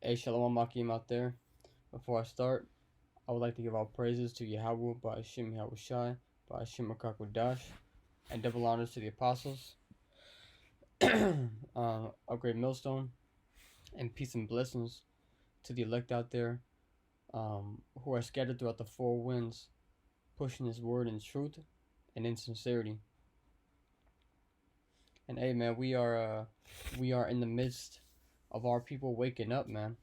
Hey, Shalom Makim out there. Before I start, I would like to give all praises to Yahweh by Hashem Yahushai, by Hashem Rakakwadash, and double honors to the apostles, of Great Millstone, and peace and blessings to the elect out there who are scattered throughout the four winds, pushing His word in truth and in sincerity. And hey, man, we are in the midst of our people waking up, man.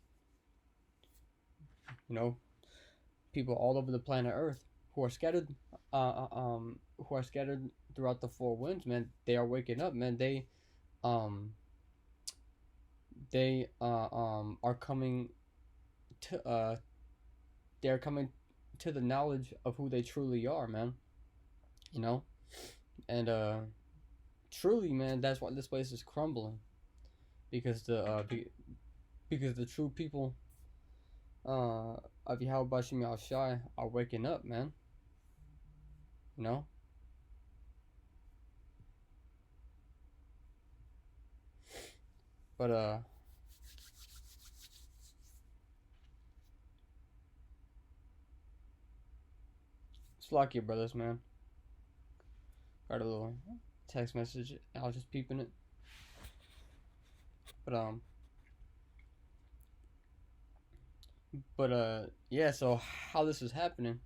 You know, people all over the planet Earth who are scattered, who are scattered throughout the four winds, man. They are waking up, man. Um, they are coming to they are coming to the knowledge of who they truly are, man. You know, and truly, man, that's why this place is crumbling because because the true people of Yahweh Bashim Shai are waking up, man. You know. But it's lucky, brothers, man. Got a little text message. I was just peeping it. But yeah. So how this is happening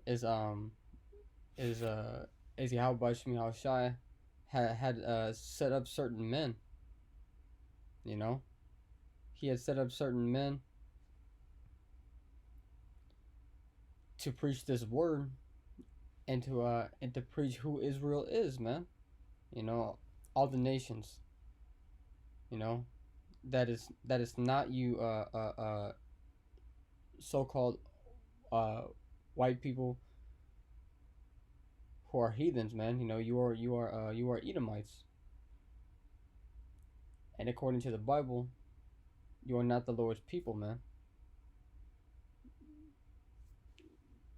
is is uh is Yahweh Bashmi Shai had set up certain men. You know, he had set up certain men to preach this word and to preach who Israel is, man. You know, all the nations. You know, that is not you so-called uh white people who are heathens, man. You know, you are Edomites, and according to the Bible, you are not the Lord's people, man.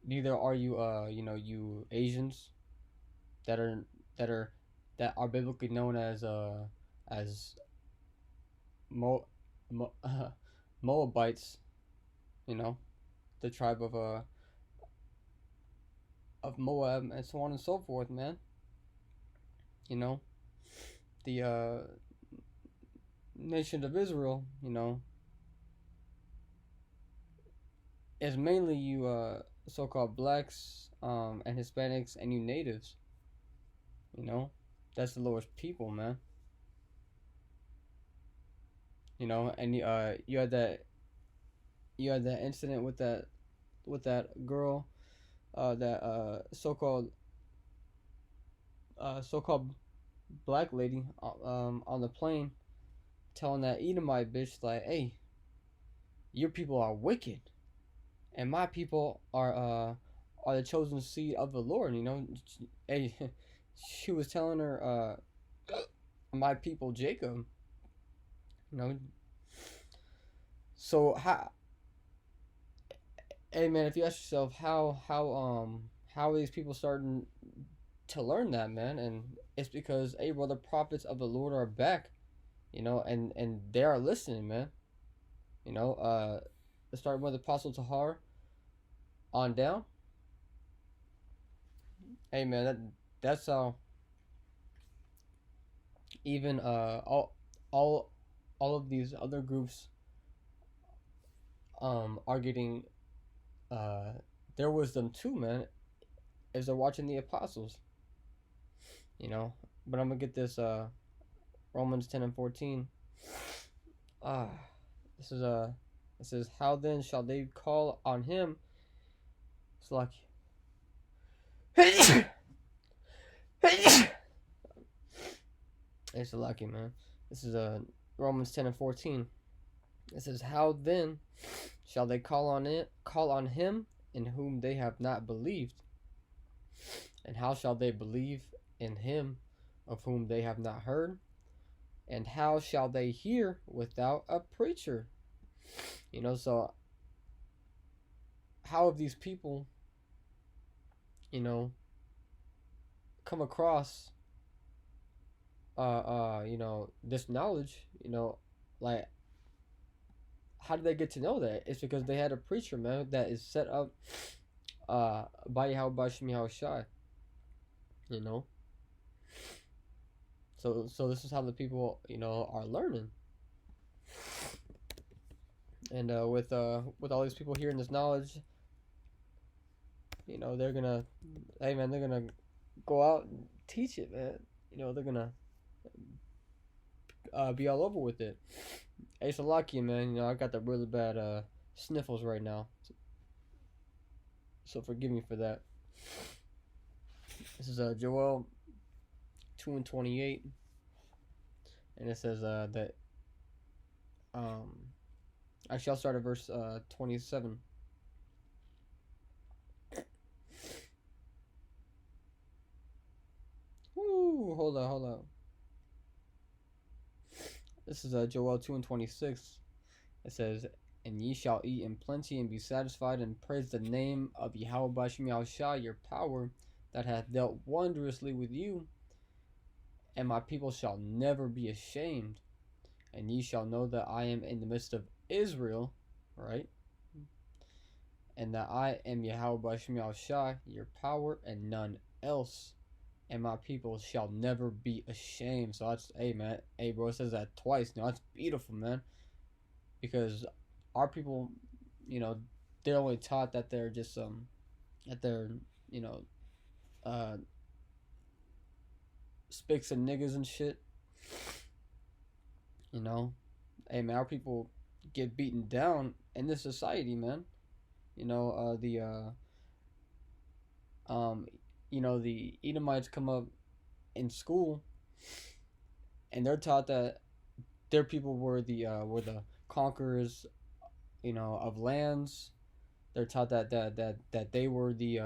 Neither are you, you Asians that are that are that are biblically known as Mo, Mo Moabites. You know, the tribe of Moab and so on and so forth, man. You know, the nation of Israel. You know, is mainly you so-called blacks and Hispanics and you natives. You know, that's the lowest people, man. You know, and you had that incident with that girl, that so-called black lady on the plane, telling that Edomite bitch like, hey, your people are wicked, and my people are the chosen seed of the Lord. You know, hey, she was telling her my people Jacob. You know, so how? Hey man, if you ask yourself how are these people starting to learn that, man, and it's because hey brother, prophets of the Lord are back, you know, and they are listening, man. You know, starting with Apostle Tahar on down. Hey man, that's how even all all of these other groups are getting uh their wisdom too, man, as they're watching the apostles, you know. But I'm gonna get this Romans 10 and 14. Ah, this is it says, how then shall they call on him? It's like it's lucky, man. This is Romans 10 and 14. It says, how then shall they call on him in whom they have not believed? And how shall they believe in him of whom they have not heard? And how shall they hear without a preacher? You know, so how have these people, you know, come across you know, this knowledge, you know, like how did they get to know that? It's because they had a preacher, man, that is set up by Yahweh Shem Shai. You know. So this is how the people, are learning. And with all these people hearing this knowledge, they're gonna, hey man, they're gonna go out and teach it, man. They're gonna be all over with it. Hey, so lucky, man. I got the really bad sniffles right now, so forgive me for that. This is Joel 2:28, and it says that actually I'll start at verse 27. Ooh, hold on. This is Joel 2:26. It says, "And ye shall eat in plenty and be satisfied, and praise the name of Yahweh B'Shem Yahushua, your power that hath dealt wondrously with you. And my people shall never be ashamed. And ye shall know that I am in the midst of Israel," right? "And that I am Yahweh B'Shem Yahushua, your power, and none else. And my people shall never be ashamed." So that's, hey man, hey bro, it says that twice. That's beautiful, man. Because our people, they're only taught that they're just that they're, spics and niggas and shit. Hey man, our people get beaten down in this society, man. The Edomites come up in school, and they're taught that their people were the conquerors, of lands. They're taught that they were the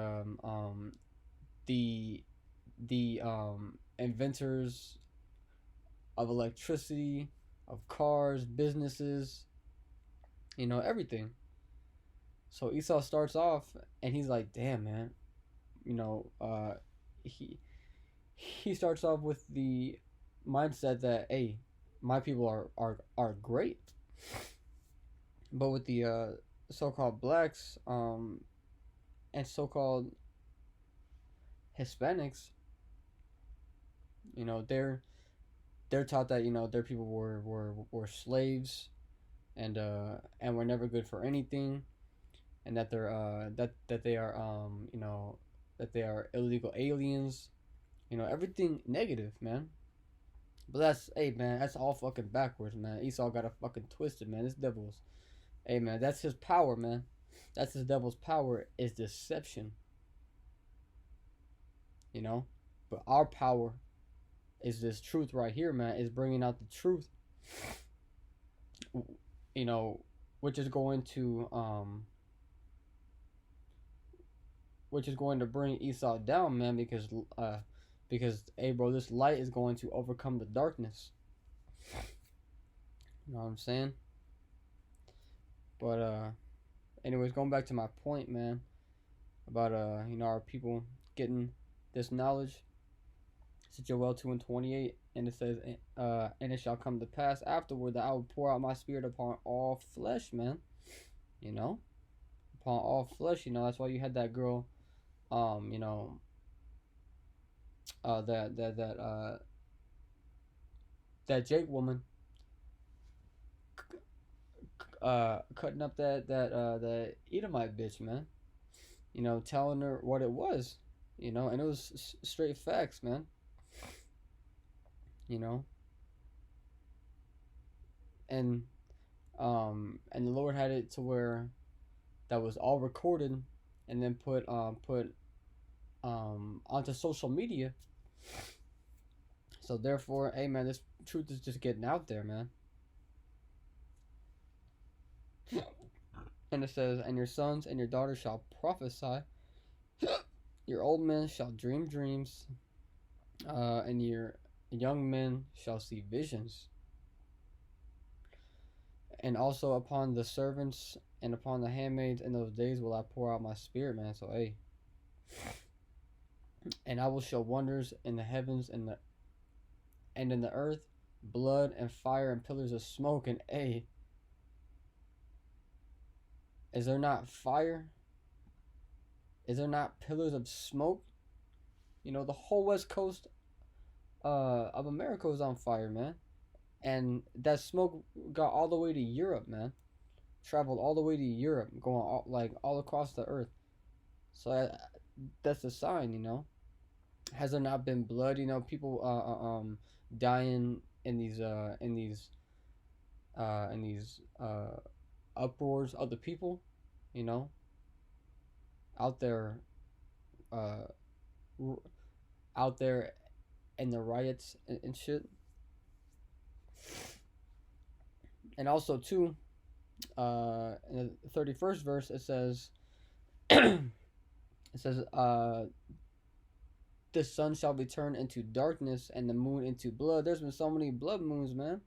inventors of electricity, of cars, businesses, everything. So Esau starts off, and he's like, "Damn, man," he starts off with the mindset that, hey, my people are great. But with the so-called blacks and so-called Hispanics, they're taught that their people were slaves, and were never good for anything, and that they're that they are that they are illegal aliens, everything negative, man. But that's, hey man, that's all fucking backwards, man. Esau got it fucking twisted, man. This devil's, hey man, that's his power, man. That's his devil's power, is deception. But our power is this truth right here, man. Is bringing out the truth. Which is going to bring Esau down, man, because hey bro, this light is going to overcome the darkness. You know what I'm saying? But anyways, going back to my point, man, about our people getting this knowledge. It's Joel 2:28, and it says, "And it shall come to pass afterward that I will pour out my spirit upon all flesh," man. Upon all flesh. That's why you had that girl, that Jake woman, cutting up that Edomite bitch, man. Telling her what it was, and it was straight facts, man. And the Lord had it to where that was all recorded and then put onto social media. So therefore, hey man, this truth is just getting out there, man. And it says, "And your sons and your daughters shall prophesy, your old men shall dream dreams, and your young men shall see visions. And also upon the servants and upon the handmaids in those days will I pour out my spirit," man. So hey, "and I will show wonders in the heavens and in the earth, blood and fire and pillars of smoke." And hey, Is there not fire? Is there not pillars of smoke? You know, the whole west coast of America was on fire, man. And that smoke got all the way to Europe, man. Traveled all the way to Europe, going all across the earth. So that's a sign, you know. Has there not been blood? You know, people dying in these uproars of the people, you know, out there, uh, out there in the riots and shit. And also too, in the 31st verse it says, it says, the sun shall be turned into darkness and the moon into blood. There's been so many blood moons, man,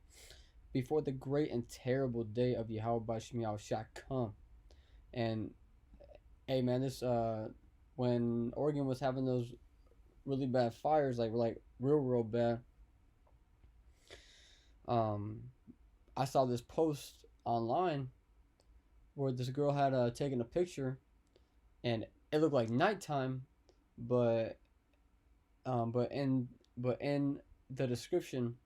before the great and terrible day of Yahweh Shemiel shall come. And hey, man, this when Oregon was having those really bad fires, like real bad. Um, I saw this post online where this girl had taken a picture, and it looked like nighttime, but um, but in but in the description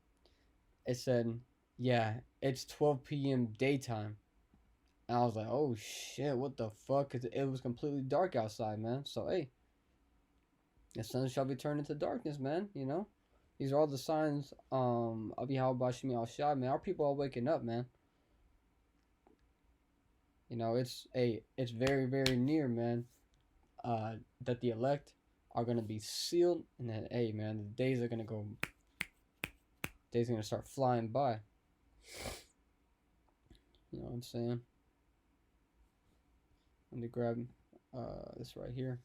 it said, yeah, it's 12 p.m. daytime. And I was like, oh shit, what the fuck? Cause it was completely dark outside, man. So hey, the sun shall be turned into darkness, man. You know, these are all the signs of Yahweh Bashimi Al Shai, man. Our people are waking up, man. You know, it's very very near, man. That the elect are gonna be sealed, and then hey, man, the days are gonna go. Days are gonna start flying by. You know what I'm saying? Let me grab this right here.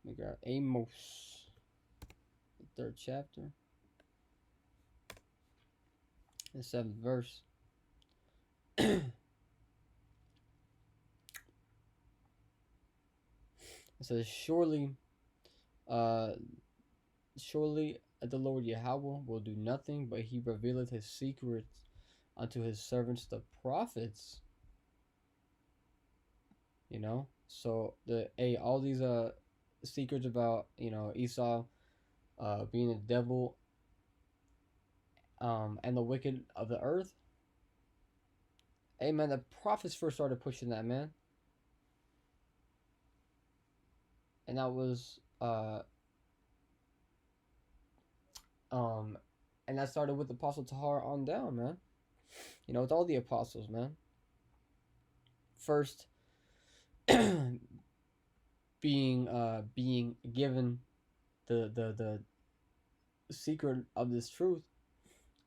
Let me grab Amos, the 3rd chapter, the 7th verse. It says, surely the Lord Yahweh will do nothing, but he revealeth his secrets unto his servants the prophets. You know, so all these secrets about, you know, Esau being the devil and the wicked of the earth. Hey man, the prophets first started pushing that, man. And that was and that started with Apostle Tahar on down, man. You know, with all the apostles, man. First being given the secret of this truth,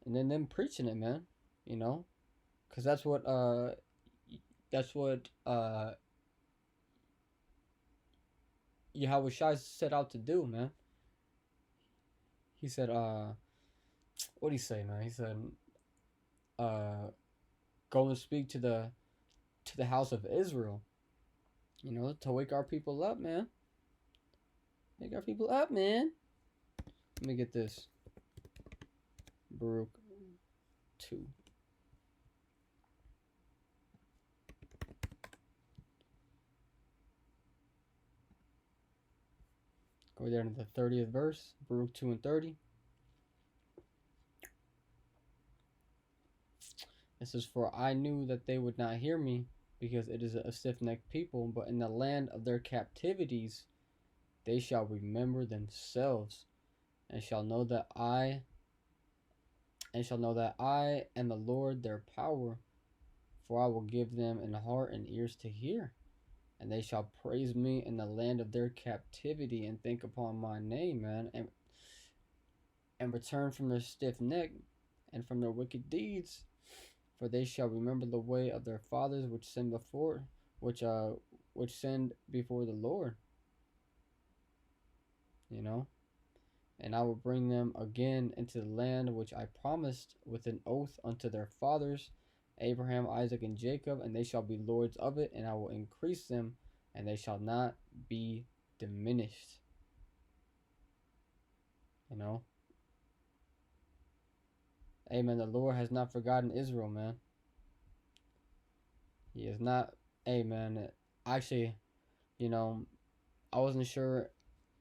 and then them preaching it, man. You know, because that's what Yahweh Shai set out to do, man. He said, what did he say, man? He said, uh, go and speak to the house of Israel. You know, to wake our people up, man. Wake our people up, man. Let me get this. Baruch 2. Go there to the 30th verse. Baruch 2 and 30. It says, for I knew that they would not hear me, because it is a stiff-necked people, but in the land of their captivities they shall remember themselves, and shall know that I am the Lord their power, for I will give them an heart and ears to hear, and they shall praise me in the land of their captivity, and think upon my name, man, and return from their stiff neck and from their wicked deeds. For they shall remember the way of their fathers which sinned before the Lord. You know? And I will bring them again into the land which I promised with an oath unto their fathers, Abraham, Isaac, and Jacob, and they shall be lords of it, and I will increase them, and they shall not be diminished. You know? Amen. The Lord has not forgotten Israel, man. He is not. Hey, man. Actually, you know, I wasn't sure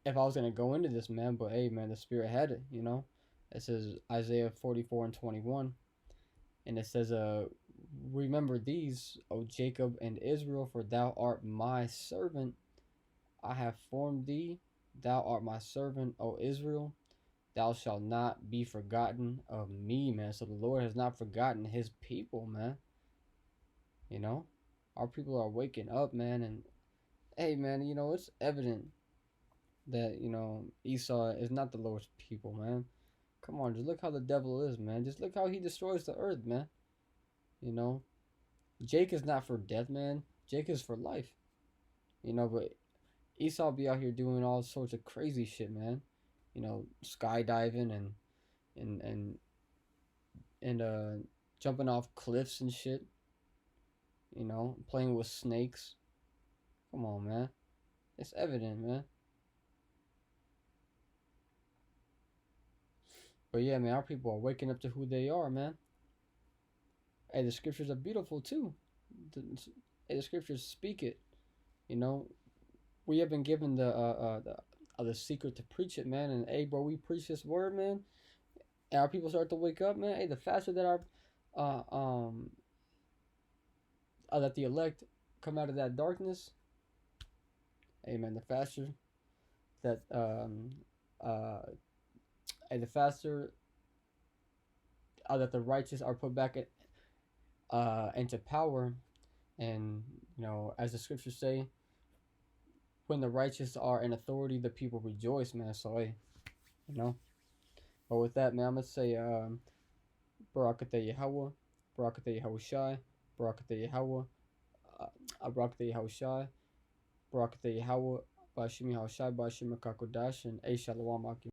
if I was gonna go into this, man. But hey, man, the Spirit had it. It says Isaiah 44:21, and it says, remember these, O Jacob and Israel, for thou art my servant. I have formed thee. Thou art my servant, O Israel. Thou shalt not be forgotten of me, man. So the Lord has not forgotten his people, man. You know, our people are waking up, man. And hey, man, it's evident that, Esau is not the Lord's people, man. Come on, just look how the devil is, man. Just look how he destroys the earth, man. You know, Jake is not for death, man. Jake is for life. But Esau be out here doing all sorts of crazy shit, man. Skydiving and and and jumping off cliffs and shit. Playing with snakes. Come on, man. It's evident, man. But yeah, man, our people are waking up to who they are, man. Hey, the scriptures are beautiful too. The, hey, the scriptures speak it. You know, we have been given the secret to preach it, man. And hey, bro, we preach this word, man. And our people start to wake up, man. Hey, the faster that our uh um that the elect come out of that darkness, hey, man, the faster that uh hey, the faster that the righteous are put back into power, and as the scriptures say, when the righteous are in authority, the people rejoice, man. So hey, you know. But with that, man, I'm gonna say Barakatah Yahweh, Barakatah Yahushai, Barakatah Yahweh, Barakatah Yahushai, Barakatah Yahweh, Bashimi Yahushai, Bashimi Kakodash, and A Shalom Akim.